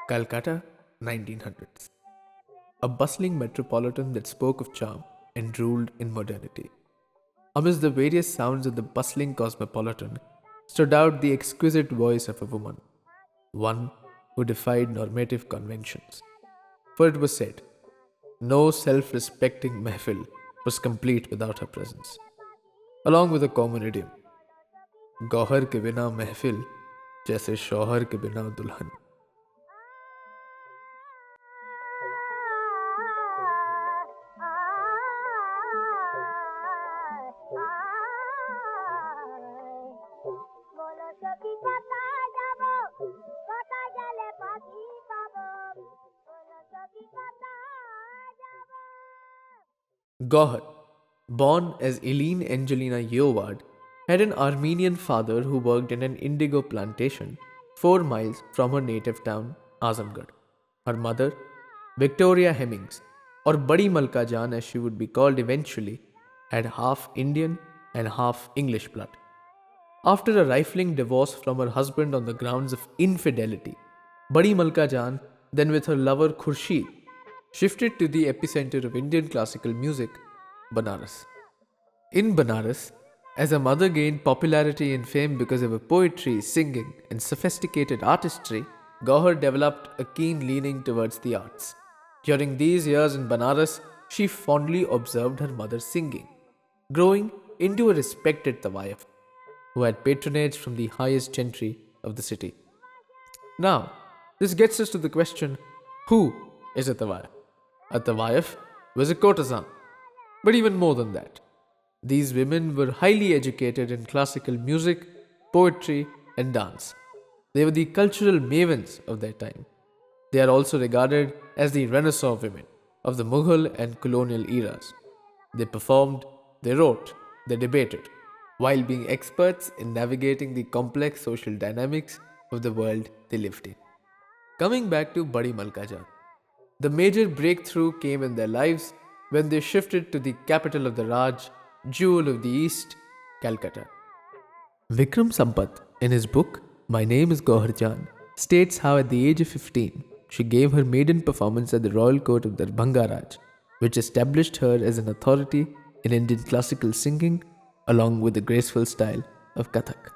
Calcutta, 1900s. A bustling metropolitan that spoke of charm and ruled in modernity. Amidst the various sounds of the bustling cosmopolitan stood out the exquisite voice of a woman, one who defied normative conventions. For it was said, no self respecting mehfil was complete without her presence. Along with a common idiom, Gauhar के बिना महफिल जैसे शौहर के बिना दुल्हन. Gauhar, born as Eileen Angelina Yeoward, had an Armenian father who worked in an indigo plantation 4 miles from her native town, Azamgarh. Her mother, Victoria Hemmings, or Badi Malka Jaan as she would be called eventually, had half Indian and half English blood. After a rifling divorce from her husband on the grounds of infidelity, Badi Malka Jaan, then with her lover Khurshid, shifted to the epicenter of Indian classical music, Banaras. In Banaras, as her mother gained popularity and fame because of her poetry, singing, and sophisticated artistry, Gauhar developed a keen leaning towards the arts. During these years in Banaras, she fondly observed her mother singing, growing into a respected tawayaf, who had patronage from the highest gentry of the city. Now, this gets us to the question, who is a tawayaf? A tawayaf was a courtesan, but even more than that. These women were highly educated in classical music, poetry, and dance. They were the cultural mavens of their time. They are also regarded as the Renaissance women of the Mughal and colonial eras. They performed, they wrote, they debated, while being experts in navigating the complex social dynamics of the world they lived in. Coming back to Badi Malka Jaan, the major breakthrough came in their lives when they shifted to the capital of the Raj, jewel of the East, Calcutta. Vikram Sampath, in his book My Name is Gauhar Jaan, states how at the age of 15, she gave her maiden performance at the royal court of Darbhanga Raj, which established her as an authority in Indian classical singing along with the graceful style of Kathak.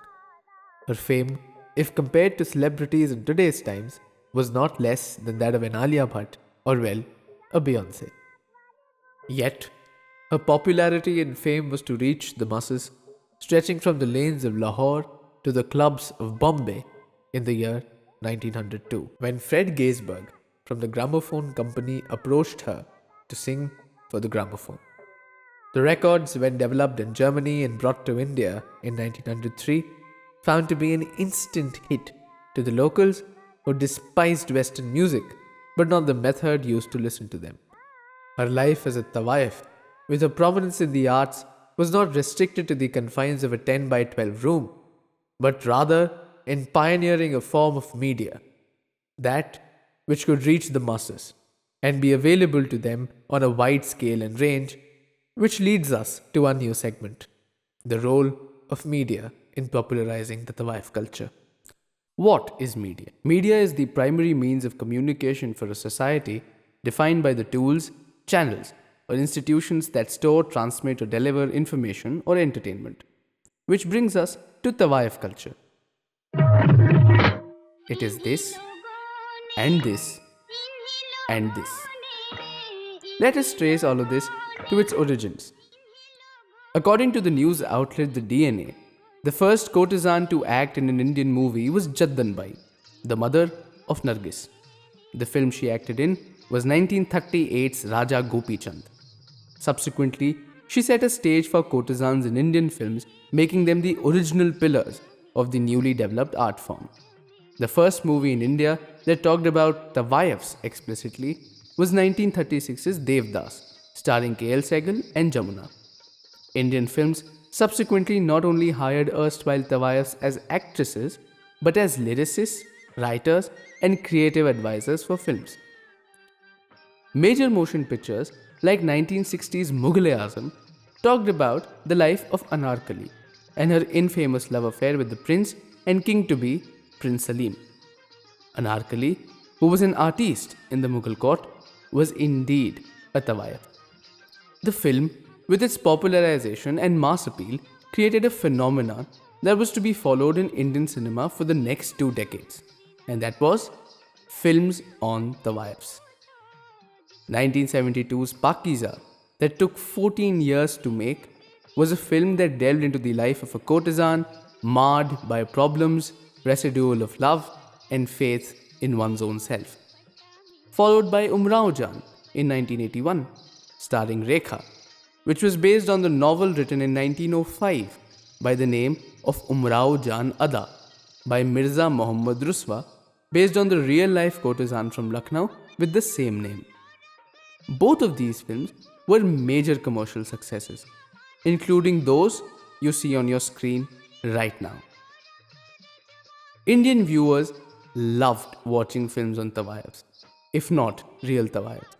Her fame, if compared to celebrities in today's times, was not less than that of an Alia Bhatt or, well, a Beyoncé. Yet, her popularity and fame was to reach the masses, stretching from the lanes of Lahore to the clubs of Bombay in the year 1902, when Fred Gaisberg from the Gramophone Company approached her to sing for the gramophone. The records, when developed in Germany and brought to India in 1903, found to be an instant hit to the locals who despised Western music but not the method used to listen to them. Her life as a tawayaf, with her prominence in the arts, was not restricted to the confines of a 10 by 12 room, but rather in pioneering a form of media, that which could reach the masses and be available to them on a wide scale and range, which leads us to our new segment, the role of media in popularizing the tawayaf culture. What is media? Media is the primary means of communication for a society defined by the tools, channels, or institutions that store, transmit, or deliver information or entertainment. Which brings us to tawayaf culture. It is this, and this, and this. Let us trace all of this to its origins. According to the news outlet The DNA, the first courtesan to act in an Indian movie was Jaddan Bai, the mother of Nargis. The film she acted in was 1938's Raja Gopi Chand. Subsequently, she set a stage for courtesans in Indian films, making them the original pillars of the newly developed art form. The first movie in India that talked about tawayafs explicitly was 1936's Devdas, starring K.L. Sehgal and Jamuna. Indian films subsequently not only hired erstwhile tawayafs as actresses, but as lyricists, writers, and creative advisors for films. Major motion pictures like 1960s Mughal-e-Azam talked about the life of Anarkali and her infamous love affair with the prince and king-to-be Prince Salim. Anarkali, who was an artiste in the Mughal court, was indeed a Tawayaf. The film, with its popularization and mass appeal, created a phenomenon that was to be followed in Indian cinema for the next 2 decades, and that was films on Tawayafs. 1972's Pakiza, that took 14 years to make, was a film that delved into the life of a courtesan marred by problems, residual of love, and faith in one's own self. Followed by Jaan in 1981, starring Rekha, which was based on the novel written in 1905 by the name of Jaan Ada by Mirza Muhammad Ruswa, based on the real life courtesan from Lucknow with the same name. Both of these films were major commercial successes, including those you see on your screen right now. Indian viewers loved watching films on Tawayafs, if not real Tawayafs.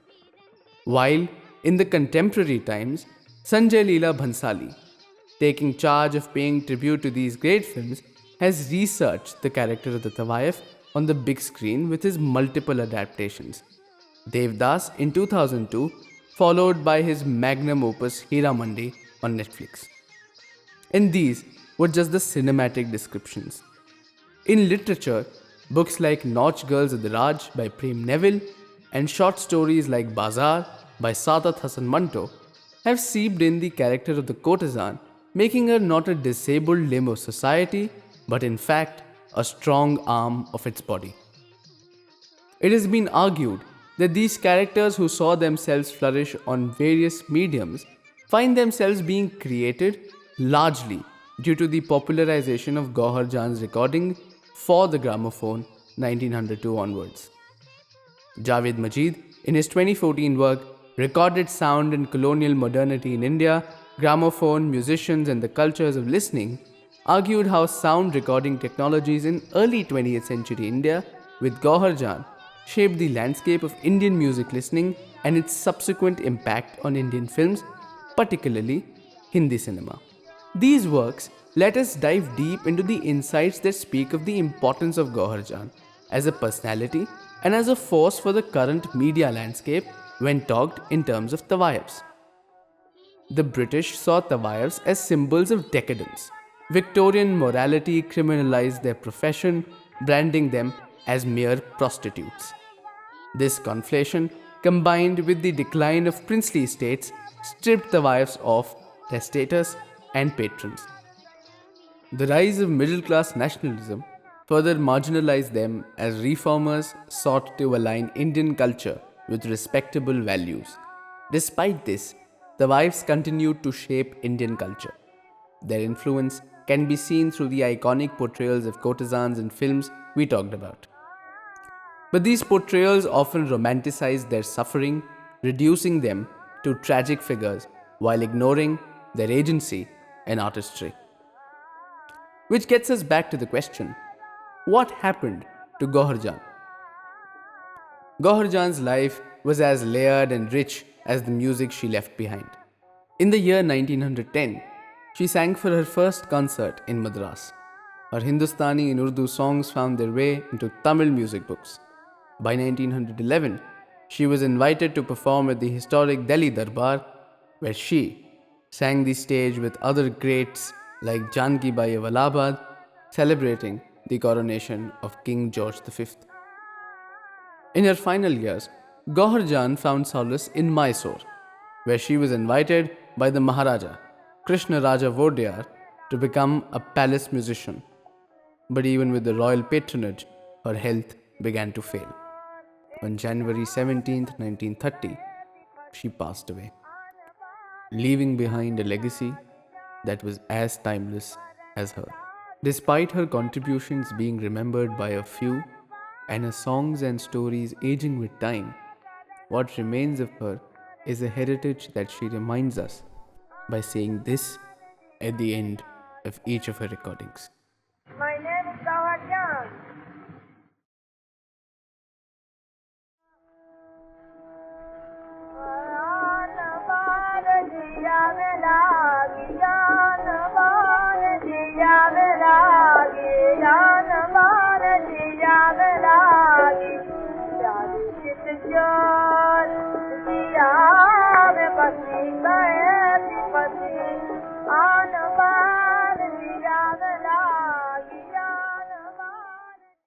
While in the contemporary times, Sanjay Leela Bhansali, taking charge of paying tribute to these great films, has researched the character of the Tawayaf on the big screen with his multiple adaptations. Devdas in 2002, followed by his magnum opus Hira Mandi on Netflix. And these were just the cinematic descriptions. In literature, books like Notch Girls of the Raj by Prem Neville and short stories like Bazaar by Saadat Hassan Manto have seeped in the character of the courtesan, making her not a disabled limb of society, but in fact a strong arm of its body. It has been argued that these characters who saw themselves flourish on various mediums find themselves being created largely due to the popularization of Gauhar Jaan's recording for the gramophone 1902 onwards. Javed Majid, in his 2014 work Recorded Sound and Colonial Modernity in India, Gramophone, Musicians and the Cultures of Listening, argued how sound recording technologies in early 20th century India with Gauhar Jaan shaped the landscape of Indian music listening and its subsequent impact on Indian films, particularly Hindi cinema. These works let us dive deep into the insights that speak of the importance of Gauhar Jaan as a personality and as a force for the current media landscape when talked in terms of Tawayafs. The British saw Tawayafs as symbols of decadence. Victorian morality criminalized their profession, branding them as mere prostitutes. This conflation, combined with the decline of princely estates, stripped Tawayafs of their status and patrons. The rise of middle class nationalism further marginalized them as reformers sought to align Indian culture with respectable values. Despite this, the wives continued to shape Indian culture. Their influence can be seen through the iconic portrayals of courtesans in films we talked about. But these portrayals often romanticize their suffering, reducing them to tragic figures while ignoring their agency and artistry. Which gets us back to the question, what happened to Gauhar Jaan? Gauhar Jaan's life was as layered and rich as the music she left behind. In the year 1910, she sang for her first concert in Madras. Her Hindustani and Urdu songs found their way into Tamil music books. By 1911, she was invited to perform at the historic Delhi Darbar, where she sang the stage with other greats like Janki Bai of Allahabad, celebrating the coronation of King George V. In her final years, Gauhar Jaan found solace in Mysore, where she was invited by the Maharaja, Krishna Raja Vodiyar, to become a palace musician. But even with the royal patronage, her health began to fail. On January 17, 1930, she passed away, leaving behind a legacy that was as timeless as her. Despite her contributions being remembered by a few and her songs and stories aging with time, what remains of her is a heritage that she reminds us by saying this at the end of each of her recordings.